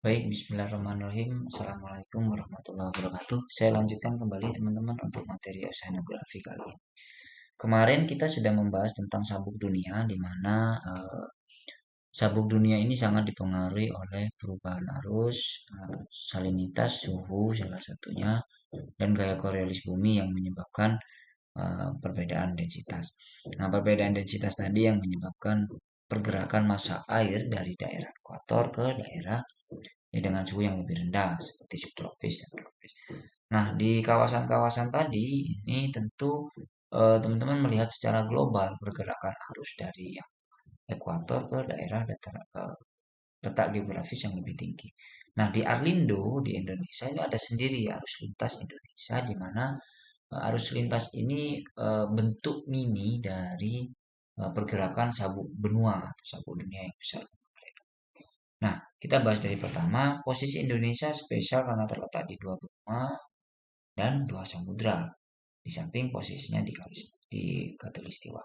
Baik, bismillahirrahmanirrahim. Assalamualaikum warahmatullahi wabarakatuh. Saya lanjutkan kembali teman-teman untuk materi oceanografi kali ini. Kemarin kita sudah membahas tentang sabuk dunia, di mana sabuk dunia ini sangat dipengaruhi oleh perubahan arus, salinitas, suhu salah satunya, dan gaya Coriolis bumi yang menyebabkan perbedaan densitas. Nah, perbedaan densitas tadi yang menyebabkan pergerakan massa air dari daerah ekuator ke daerah dengan suhu yang lebih rendah seperti subtropis dan tropis. Nah, di kawasan-kawasan tadi ini tentu teman-teman melihat secara global pergerakan arus dari yang ekuator ke daerah letak geografis yang lebih tinggi. Nah, di Arlindo di Indonesia ini ada sendiri arus lintas Indonesia, di mana arus lintas ini bentuk mini dari pergerakan sabuk benua atau sabuk dunia yang besar. Nah, kita bahas dari pertama, posisi Indonesia spesial karena terletak di dua benua dan dua samudra, di samping posisinya di Katulistiwa.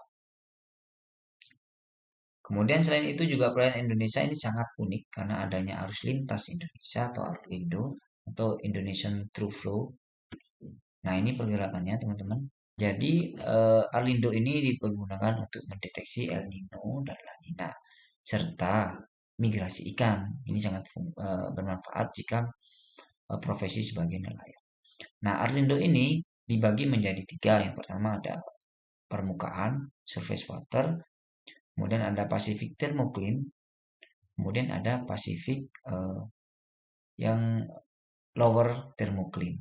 Kemudian selain itu juga perairan Indonesia ini sangat unik karena adanya arus lintas Indonesia atau Arlindo atau Indonesian Through Flow. Nah, ini pergerakannya teman-teman. Jadi Arlindo ini dipergunakan untuk mendeteksi El Nino dan La Nina serta migrasi ikan. Ini sangat bermanfaat jika profesi sebagai nelayan. Nah, Arlindo ini dibagi menjadi tiga. Yang pertama ada permukaan, surface water, kemudian ada Pacific thermocline, kemudian ada Pacific yang lower thermocline.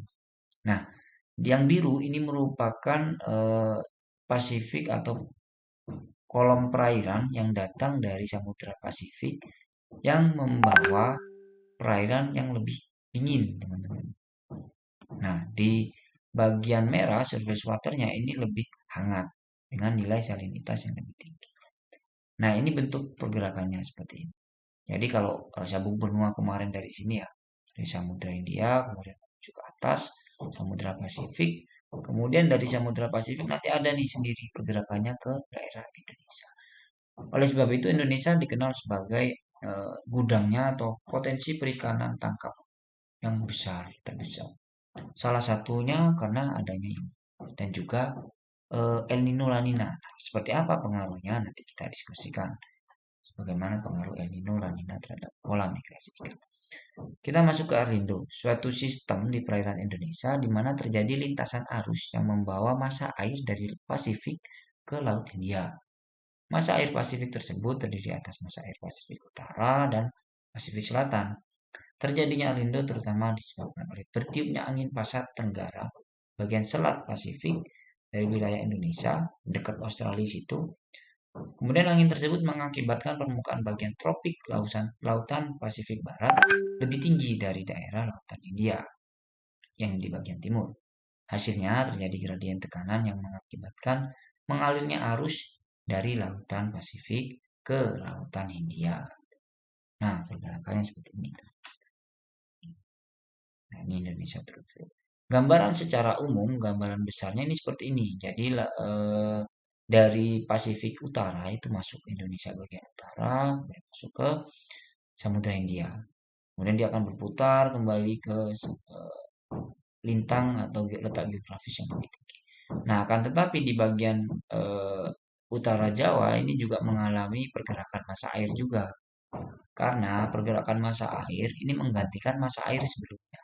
Nah, yang biru ini merupakan Pasifik atau kolom perairan yang datang dari Samudra Pasifik yang membawa perairan yang lebih dingin, teman-teman. Nah, di bagian merah surface waternya ini lebih hangat dengan nilai salinitas yang lebih tinggi. Nah, ini bentuk pergerakannya seperti ini. Jadi kalau sabuk benua kemarin dari sini ya, dari Samudra India, kemudian menuju ke atas, Samudra Pasifik, kemudian dari Samudra Pasifik nanti ada nih sendiri pergerakannya ke daerah Indonesia. Oleh sebab itu Indonesia dikenal sebagai gudangnya atau potensi perikanan tangkap yang besar, terbesar. Salah satunya karena adanya ini dan juga El Nino La Nina. Nah, seperti apa pengaruhnya nanti kita diskusikan. Bagaimana pengaruh El Nino La Nina terhadap pola migrasi ikan. Kita masuk ke Arlindo, suatu sistem di perairan Indonesia di mana terjadi lintasan arus yang membawa massa air dari Pasifik ke Laut Hindia. Massa air Pasifik tersebut terdiri atas massa air Pasifik Utara dan Pasifik Selatan. Terjadinya Arlindo terutama disebabkan oleh bertiupnya angin pasat tenggara bagian selat Pasifik dari wilayah Indonesia dekat Australia situ. Kemudian angin tersebut mengakibatkan permukaan bagian tropik lautan Pasifik Barat lebih tinggi dari daerah lautan India yang di bagian timur. Hasilnya terjadi gradien tekanan yang mengakibatkan mengalirnya arus dari lautan Pasifik ke lautan Hindia. Nah, pergerakannya seperti ini. Nah, ini Indonesia Through Flow. Gambaran secara umum, gambaran besarnya ini seperti ini. Jadi dari Pasifik Utara itu masuk ke Indonesia bagian utara, masuk ke Samudra Hindia. Kemudian dia akan berputar kembali ke lintang atau letak geografis yang lebih tinggi. Nah, akan tetapi di bagian utara Jawa ini juga mengalami pergerakan massa air juga. Karena pergerakan massa air ini menggantikan massa air sebelumnya.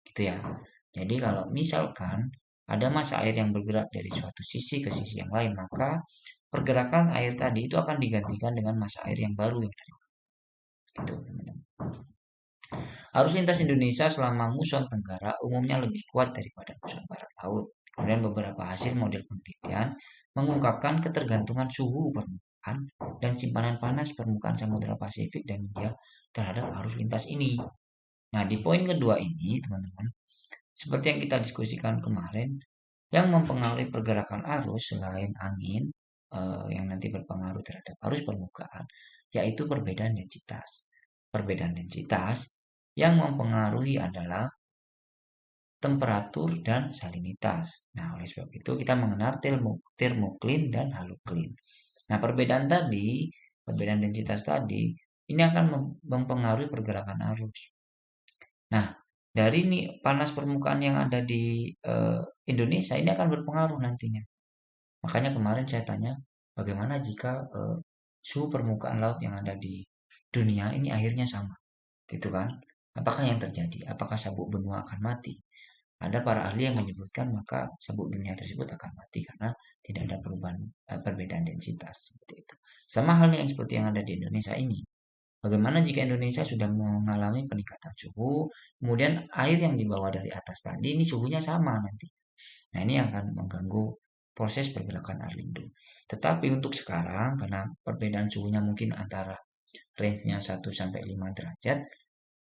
Gitu ya. Jadi kalau misalkan ada massa air yang bergerak dari suatu sisi ke sisi yang lain, maka pergerakan air tadi itu akan digantikan dengan massa air yang baru yang dari itu, teman-teman. Arus lintas Indonesia selama muson tenggara umumnya lebih kuat daripada muson barat laut. Kemudian beberapa hasil model penelitian mengungkapkan ketergantungan suhu permukaan dan simpanan panas permukaan Samudra Pasifik dan India terhadap arus lintas ini. Nah, di poin kedua ini, teman-teman, seperti yang kita diskusikan kemarin, yang mempengaruhi pergerakan arus selain angin yang nanti berpengaruh terhadap arus permukaan, yaitu perbedaan densitas. Perbedaan densitas yang mempengaruhi adalah temperatur dan salinitas. Nah, oleh sebab itu kita mengenal termoklin dan haloklin. Nah, perbedaan densitas tadi, ini akan mempengaruhi pergerakan arus. Nah, dari nih panas permukaan yang ada di Indonesia ini akan berpengaruh nantinya. Makanya kemarin saya tanya, bagaimana jika suhu permukaan laut yang ada di dunia ini akhirnya sama, gitu kan? Apakah yang terjadi? Apakah sabuk benua akan mati? Ada para ahli yang menyebutkan maka sabuk dunia tersebut akan mati karena tidak ada perubahan perbedaan densitas seperti itu. Sama halnya yang seperti yang ada di Indonesia ini. Bagaimana jika Indonesia sudah mengalami peningkatan suhu, kemudian air yang dibawa dari atas tadi ini suhunya sama nanti. Nah, ini akan mengganggu proses pergerakan Arlindo. Tetapi untuk sekarang, karena perbedaan suhunya mungkin antara range-nya 1 sampai 5 derajat,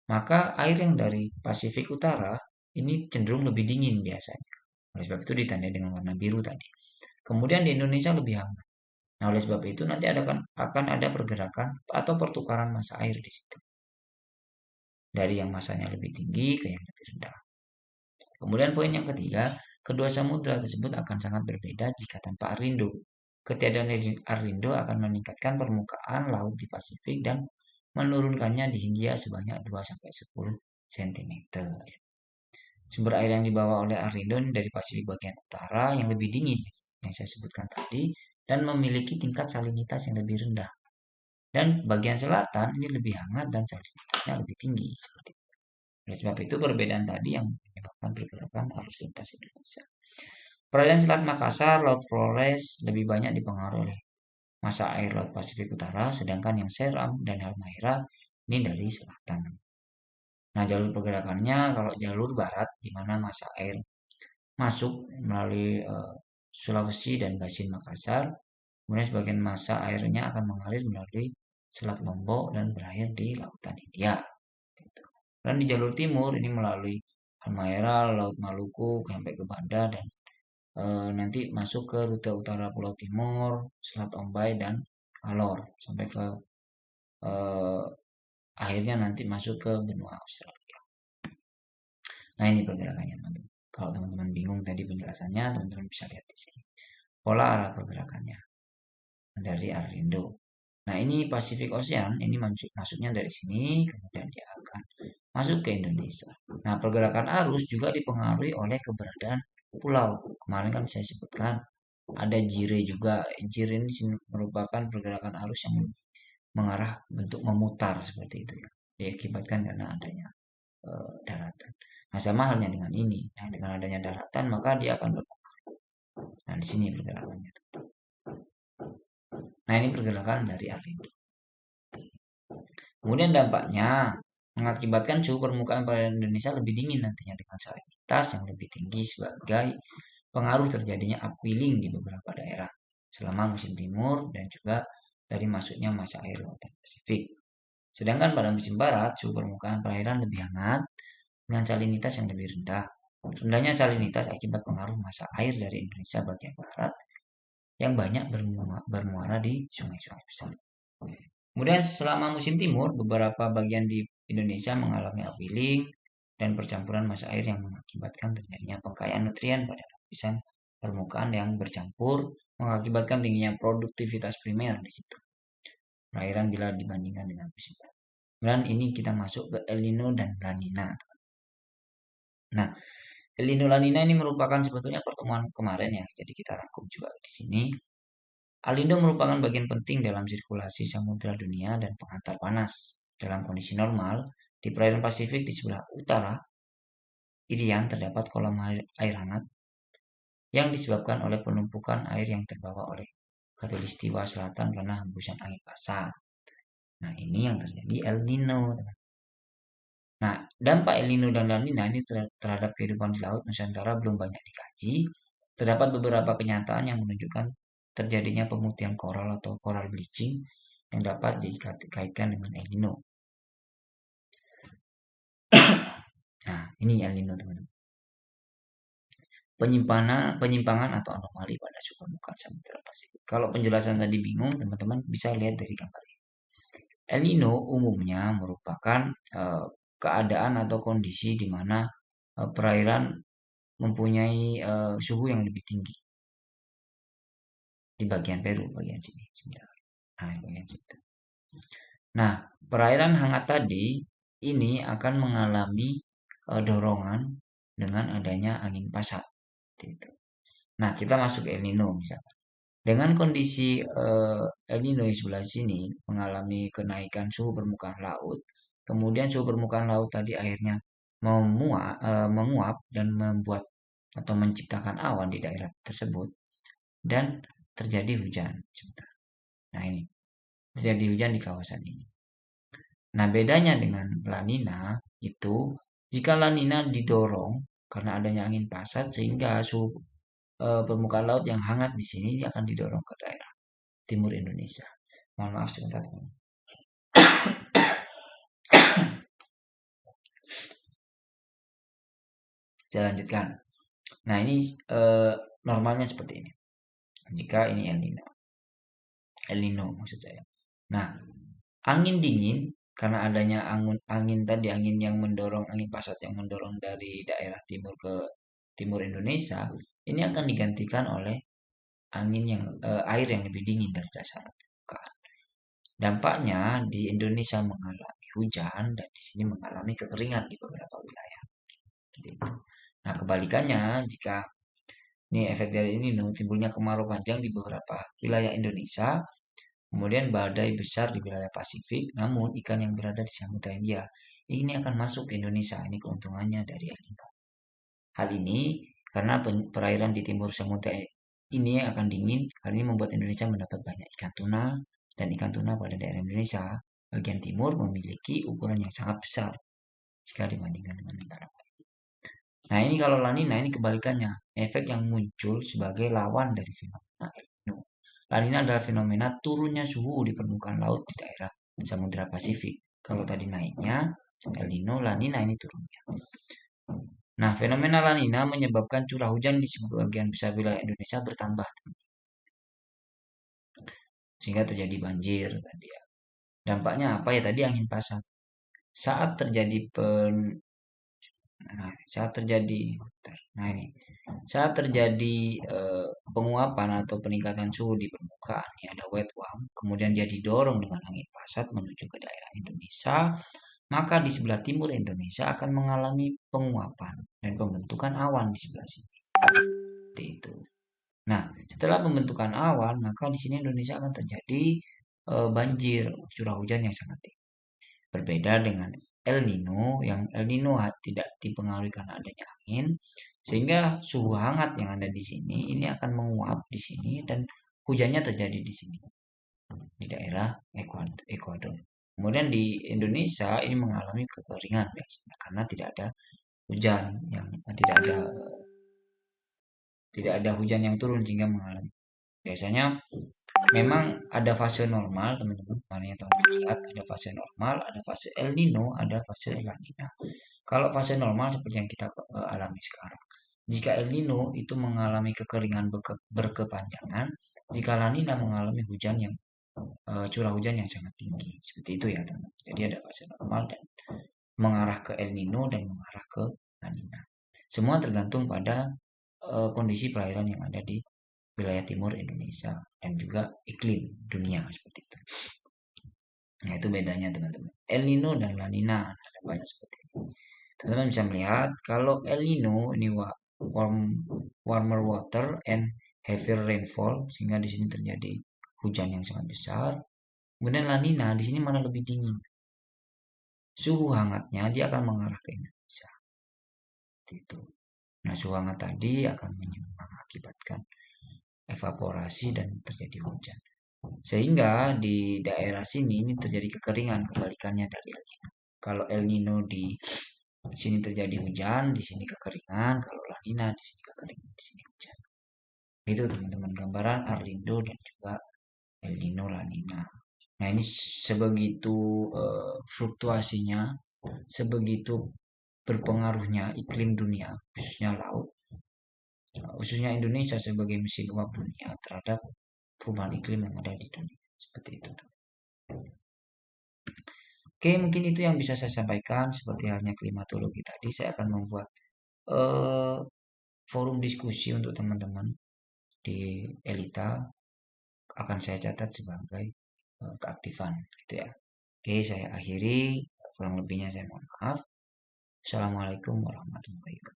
maka air yang dari Pasifik Utara ini cenderung lebih dingin biasanya. Oleh sebab itu ditandai dengan warna biru tadi. Kemudian di Indonesia lebih hangat. Nah, oleh sebab itu nanti akan ada pergerakan atau pertukaran massa air di situ. Dari yang masanya lebih tinggi ke yang lebih rendah. Kemudian poin yang ketiga, kedua samudra tersebut akan sangat berbeda jika tanpa Arlindo. Ketiadaan Arlindo akan meningkatkan permukaan laut di Pasifik dan menurunkannya di Hindia sebanyak 2-10 cm. Sumber air yang dibawa oleh Arlindo dari Pasifik bagian utara yang lebih dingin yang saya sebutkan tadi dan memiliki tingkat salinitas yang lebih rendah. Dan bagian selatan ini lebih hangat dan salinitasnya lebih tinggi seperti itu. Oleh sebab itu perbedaan tadi yang menyebabkan pergerakan arus lintas Indonesia. Perairan Selat Makassar, Laut Flores lebih banyak dipengaruhi oleh massa air Laut Pasifik Utara, sedangkan yang Seram dan Halmahera ini dari selatan. Nah, jalur pergerakannya kalau jalur barat di mana massa air masuk melalui Sulawesi dan Basin Makassar, kemudian sebagian massa airnya akan mengalir melalui Selat Lombok dan berakhir di Lautan India. Dan di jalur timur ini melalui Halmahera, Laut Maluku sampai ke Banda dan nanti masuk ke rute utara Pulau Timur, Selat Ombay dan Alor sampai ke eh, akhirnya nanti masuk ke benua Australia. Nah ini pergerakannya teman-teman. Kalau teman-teman bingung tadi penjelasannya, teman-teman bisa lihat di sini. Pola arah pergerakannya dari Arlindo. Nah ini Pacific Ocean, ini masuknya dari sini, kemudian dia akan masuk ke Indonesia. Nah pergerakan arus juga dipengaruhi oleh keberadaan pulau. Kemarin kan saya sebutkan ada jire juga. Jire ini merupakan pergerakan arus yang mengarah bentuk memutar seperti itu ya. Diakibatkan karena adanya daratan. Nah sama halnya dengan ini. Nah dengan adanya daratan maka dia akan berpengaruh. Nah di sini pergerakannya. Nah ini pergerakan dari Arlindo. Kemudian dampaknya mengakibatkan suhu permukaan perairan Indonesia lebih dingin nantinya dengan salinitas yang lebih tinggi sebagai pengaruh terjadinya upwelling di beberapa daerah selama musim timur dan juga dari masuknya massa air Lautan Pasifik. Sedangkan pada musim barat, suhu permukaan perairan lebih hangat dengan salinitas yang lebih rendah. Rendahnya salinitas akibat pengaruh massa air dari Indonesia bagian barat yang banyak bermuara di sungai-sungai besar. Kemudian selama musim timur, beberapa bagian di Indonesia mengalami upwelling dan percampuran massa air yang mengakibatkan terjadinya pengkayaan nutrien pada lapisan permukaan yang bercampur, mengakibatkan tingginya produktivitas primer di situ. Perairan bila dibandingkan dengan musim barat. Dan ini kita masuk ke El Nino dan La Nina. Nah, El Nino La Nina ini merupakan sebetulnya pertemuan kemarin ya, jadi kita rangkum juga di sini. Alindo merupakan bagian penting dalam sirkulasi samudra dunia dan penghantar panas. Dalam kondisi normal, di perairan Pasifik di sebelah utara, Irian terdapat kolam air hangat yang disebabkan oleh penumpukan air yang terbawa oleh Khatulistiwa Selatan karena hembusan angin pasat. Nah, ini yang terjadi El Nino. Nah, dampak El Nino dan La Nina ini terhadap kehidupan di laut Nusantara belum banyak dikaji. Terdapat beberapa kenyataan yang menunjukkan terjadinya pemutihan koral atau coral bleaching yang dapat dikaitkan dengan El Nino. Nah, ini El Nino teman-teman. Penyimpangan atau anomali pada suhu permukaan Samudra Pasifik. Kalau penjelasan tadi bingung, teman-teman bisa lihat dari gambar ini. El Nino umumnya merupakan keadaan atau kondisi di mana perairan mempunyai suhu yang lebih tinggi di bagian Peru, bagian sini. Sebentar. Nah, bagian situ. Nah, perairan hangat tadi ini akan mengalami dorongan dengan adanya angin pasat. Gitu. Nah, kita masuk El Nino misalkan. Dengan kondisi El Nino di sebelah sini mengalami kenaikan suhu permukaan laut, kemudian suhu permukaan laut tadi akhirnya menguap dan membuat atau menciptakan awan di daerah tersebut dan terjadi hujan. Nah, ini terjadi hujan di kawasan ini. Nah, bedanya dengan La Nina itu jika La Nina didorong karena adanya angin pasat sehingga suhu permukaan laut yang hangat di sini akan didorong ke daerah timur Indonesia. Mohon maaf sebentar, teman. Saya lanjutkan. Nah, ini normalnya seperti ini. Jika ini El Nino maksud saya. Nah, angin dingin karena adanya angin tadi angin yang mendorong angin pasat yang mendorong dari daerah timur ke timur Indonesia ini akan digantikan oleh angin yang air yang lebih dingin dari dasar permukaan. Dampaknya di Indonesia mengalami hujan dan di sini mengalami kekeringan di beberapa wilayah. Nah, kebalikannya jika ini efek dari ini timbulnya kemarau panjang di beberapa wilayah Indonesia, kemudian badai besar di wilayah Pasifik, namun ikan yang berada di Samudra India ini akan masuk ke Indonesia. Ini keuntungannya dari El Nino. Hal ini karena perairan di timur Samudra ini akan dingin, hal ini membuat Indonesia mendapat banyak ikan tuna dan ikan tuna pada daerah Indonesia bagian timur memiliki ukuran yang sangat besar jika dibandingkan dengan negara lain. Nah, ini kalau La Nina ini kebalikannya, efek yang muncul sebagai lawan dari fenomena El Nino. La Nina adalah fenomena turunnya suhu di permukaan laut di daerah Samudra Pasifik. Kalau tadi naiknya El Nino, La Nina ini turunnya. Nah, fenomena La Nina menyebabkan curah hujan di sebagian besar wilayah Indonesia bertambah, sehingga terjadi banjir tadi ya. Dampaknya apa ya tadi angin pasat. Saat terjadi saat terjadi nah ini saat terjadi penguapan atau peningkatan suhu di permukaan, ini ada wet warm, kemudian dia didorong dengan angin pasat menuju ke daerah Indonesia, maka di sebelah timur Indonesia akan mengalami penguapan dan pembentukan awan di sebelah sini. Seperti itu. Nah, setelah pembentukan awan, maka di sini Indonesia akan terjadi banjir, curah hujan yang sangat tinggi. Berbeda dengan El Nino, yang El Nino tidak dipengaruhi karena adanya angin, sehingga suhu hangat yang ada di sini ini akan menguap di sini dan hujannya terjadi di sini di daerah Ekuador. Kemudian di Indonesia ini mengalami kekeringan biasanya karena tidak ada hujan yang tidak ada hujan yang turun sehingga mengalami. Biasanya memang ada fase normal, teman-teman. Mana yang teman lihat ada fase normal, ada fase El Nino, ada fase La Nina. Kalau fase normal seperti yang kita alami sekarang. Jika El Nino itu mengalami kekeringan berkepanjangan, jika La Nina mengalami hujan yang curah hujan yang sangat tinggi. Seperti itu ya, teman-teman. Jadi ada fase normal dan mengarah ke El Nino dan mengarah ke La Nina. Semua tergantung pada kondisi perairan yang ada di wilayah timur Indonesia dan juga iklim dunia seperti itu. Nah, itu bedanya teman-teman. El Nino dan La Nina ada banyak seperti itu. Teman-teman bisa melihat kalau El Nino ini warmer water and heavier rainfall sehingga di sini terjadi hujan yang sangat besar. Kemudian La Nina di sini mana lebih dingin. Suhu hangatnya dia akan mengarah ke Indonesia. Seperti itu. Nah, suhu hangat tadi akan mengakibatkan evaporasi dan terjadi hujan. Sehingga di daerah sini ini terjadi kekeringan kebalikannya dari El Nino. Kalau El Nino di sini terjadi hujan, di sini kekeringan. Kalau La Nina di sini kekeringan, di sini hujan. Itu teman-teman gambaran Arlindo dan juga El Nino La Nina. Nah, ini sebegitu fluktuasinya, sebegitu berpengaruhnya iklim dunia, khususnya laut, khususnya Indonesia sebagai mesin uap dunia terhadap perubahan iklim yang ada di dunia. Seperti itu. Oke, mungkin itu yang bisa saya sampaikan. Seperti halnya klimatologi tadi, saya akan membuat forum diskusi untuk teman-teman di Elita. Akan saya catat sebagai keaktifan, gitu ya. Oke, saya akhiri. Kurang lebihnya saya mohon maaf. Assalamualaikum warahmatullahi wabarakatuh.